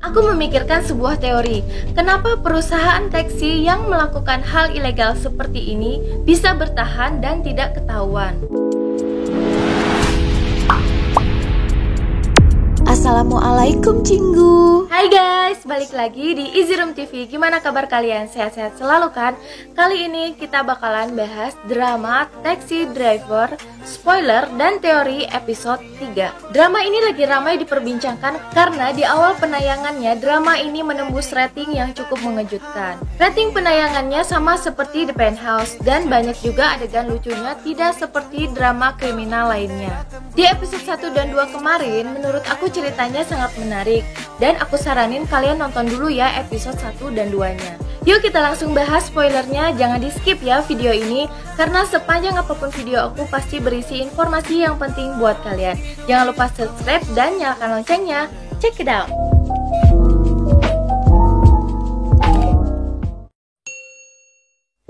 Aku memikirkan sebuah teori, kenapa perusahaan taksi yang melakukan hal ilegal seperti ini bisa bertahan dan tidak ketahuan. Assalamualaikum Cinggu. Hai guys, balik lagi di Easy Room TV. Gimana kabar kalian? Sehat-sehat selalu kan? Kali ini kita bakalan bahas drama Taxi Driver, spoiler dan teori episode 3. Drama ini lagi ramai diperbincangkan karena di awal penayangannya drama ini menembus rating yang cukup mengejutkan. Rating penayangannya sama seperti The Penthouse dan banyak juga adegan lucunya, tidak seperti drama kriminal lainnya. Di episode 1 dan 2 kemarin menurut aku ceritanya sangat menarik dan aku saranin kalian nonton dulu ya episode 1 dan 2-nya. Yuk kita langsung bahas spoilernya, jangan di skip ya video ini karena sepanjang apapun video aku pasti berisi informasi yang penting buat kalian. Jangan lupa subscribe dan nyalakan loncengnya. Check it out.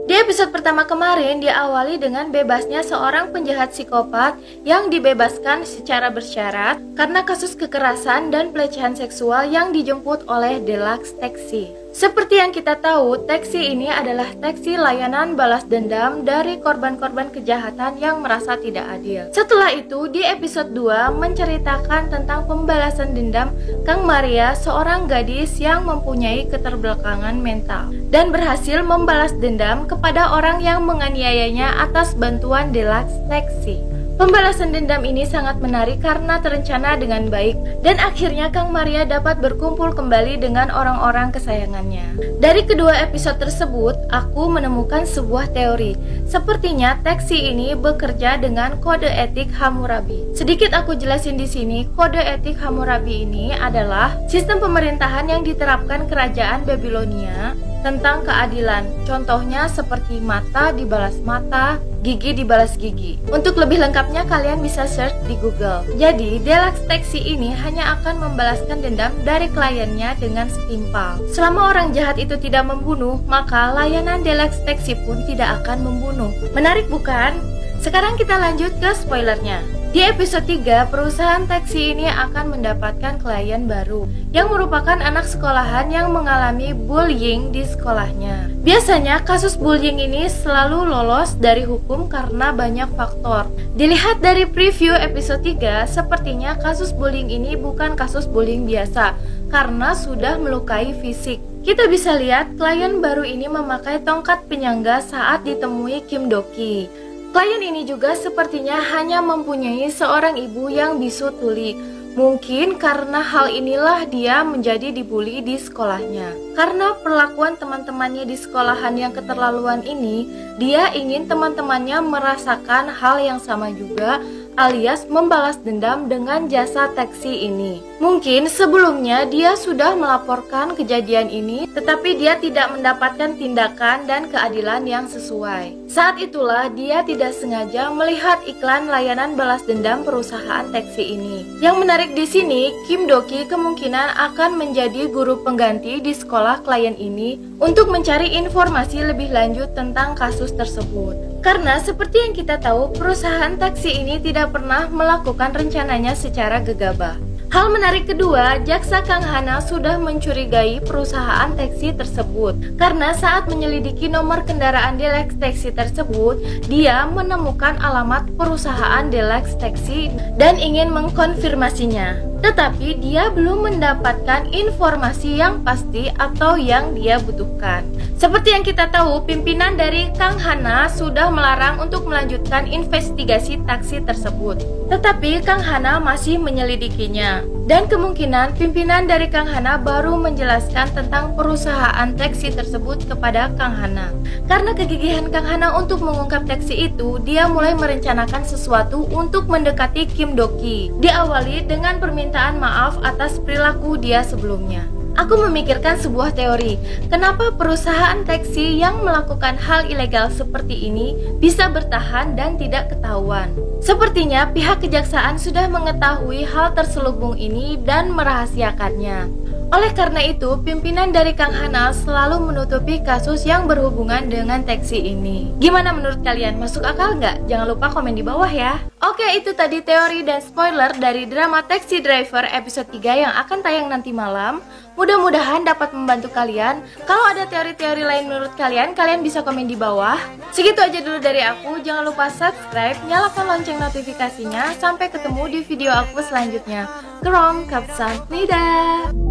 Di episode pertama kemarin diawali dengan bebasnya seorang penjahat psikopat yang dibebaskan secara bersyarat karena kasus kekerasan dan pelecehan seksual yang dijemput oleh Deluxe Taxi. Seperti yang kita tahu, taksi ini adalah taksi layanan balas dendam dari korban-korban kejahatan yang merasa tidak adil. Setelah itu, di episode 2 menceritakan tentang pembalasan dendam Kang Maria, seorang gadis yang mempunyai keterbelakangan mental dan berhasil membalas dendam kepada orang yang menganiayanya atas bantuan Deluxe Taxi. Pembalasan dendam ini sangat menarik karena terencana dengan baik dan akhirnya Kang Maria dapat berkumpul kembali dengan orang-orang kesayangannya. Dari kedua episode tersebut, aku menemukan sebuah teori. Sepertinya taksi ini bekerja dengan kode etik Hammurabi. Sedikit aku jelasin di sini, kode etik Hammurabi ini adalah sistem pemerintahan yang diterapkan kerajaan Babilonia tentang keadilan. Contohnya seperti mata dibalas mata, gigi dibalas gigi. Untuk lebih lengkapnya kalian bisa search di Google. Jadi, Deluxe Taxi ini hanya akan membalaskan dendam dari kliennya dengan setimpal. Selama orang jahat itu tidak membunuh, maka layanan Deluxe Taxi pun tidak akan membunuh. Menarik bukan? Sekarang kita lanjut ke spoilernya. Di episode 3, perusahaan taksi ini akan mendapatkan klien baru yang merupakan anak sekolahan yang mengalami bullying di sekolahnya. Biasanya kasus bullying ini selalu lolos dari hukum karena banyak faktor. Dilihat dari preview episode 3, sepertinya kasus bullying ini bukan kasus bullying biasa karena sudah melukai fisik. Kita bisa lihat klien baru ini memakai tongkat penyangga saat ditemui Kim Do-ki. Klien ini juga sepertinya hanya mempunyai seorang ibu yang bisu tuli. Mungkin karena hal inilah dia menjadi dibully di sekolahnya. Karena perlakuan teman-temannya di sekolahan yang keterlaluan ini, dia ingin teman-temannya merasakan hal yang sama juga, alias membalas dendam dengan jasa taksi ini. Mungkin sebelumnya dia sudah melaporkan kejadian ini, tetapi dia tidak mendapatkan tindakan dan keadilan yang sesuai. Saat itulah dia tidak sengaja melihat iklan layanan balas dendam perusahaan taksi ini. Yang menarik di sini, Kim Do-ki kemungkinan akan menjadi guru pengganti di sekolah klien ini untuk mencari informasi lebih lanjut tentang kasus tersebut. Karena seperti yang kita tahu, perusahaan taksi ini tidak pernah melakukan rencananya secara gegabah. Hal menarik kedua, jaksa Kang Hana sudah mencurigai perusahaan taksi tersebut karena saat menyelidiki nomor kendaraan Deluxe Taxi tersebut, dia menemukan alamat perusahaan Deluxe Taxi dan ingin mengkonfirmasinya. Tetapi dia belum mendapatkan informasi yang pasti atau yang dia butuhkan. Seperti yang kita tahu, pimpinan dari Kang Hana sudah melarang untuk melanjutkan investigasi taksi tersebut. Tetapi Kang Hana masih menyelidikinya. Dan kemungkinan pimpinan dari Kang Hana baru menjelaskan tentang perusahaan taksi tersebut kepada Kang Hana. Karena kegigihan Kang Hana untuk mengungkap taksi itu, dia mulai merencanakan sesuatu untuk mendekati Kim Do-ki. Diawali dengan permintaan maaf atas perilaku dia sebelumnya. Aku memikirkan sebuah teori, kenapa perusahaan taksi yang melakukan hal ilegal seperti ini bisa bertahan dan tidak ketahuan. Sepertinya pihak kejaksaan sudah mengetahui hal terselubung ini dan merahasiakannya. Oleh karena itu, pimpinan dari Kang Hana selalu menutupi kasus yang berhubungan dengan taksi ini. Gimana menurut kalian? Masuk akal nggak? Jangan lupa komen di bawah ya. Oke, itu tadi teori dan spoiler dari drama Taxi Driver episode 3 yang akan tayang nanti malam. Mudah-mudahan dapat membantu kalian. Kalau ada teori-teori lain menurut kalian, kalian bisa komen di bawah. Segitu aja dulu dari aku. Jangan lupa subscribe, nyalakan lonceng notifikasinya. Sampai ketemu di video aku selanjutnya. Krom, kapsamnida.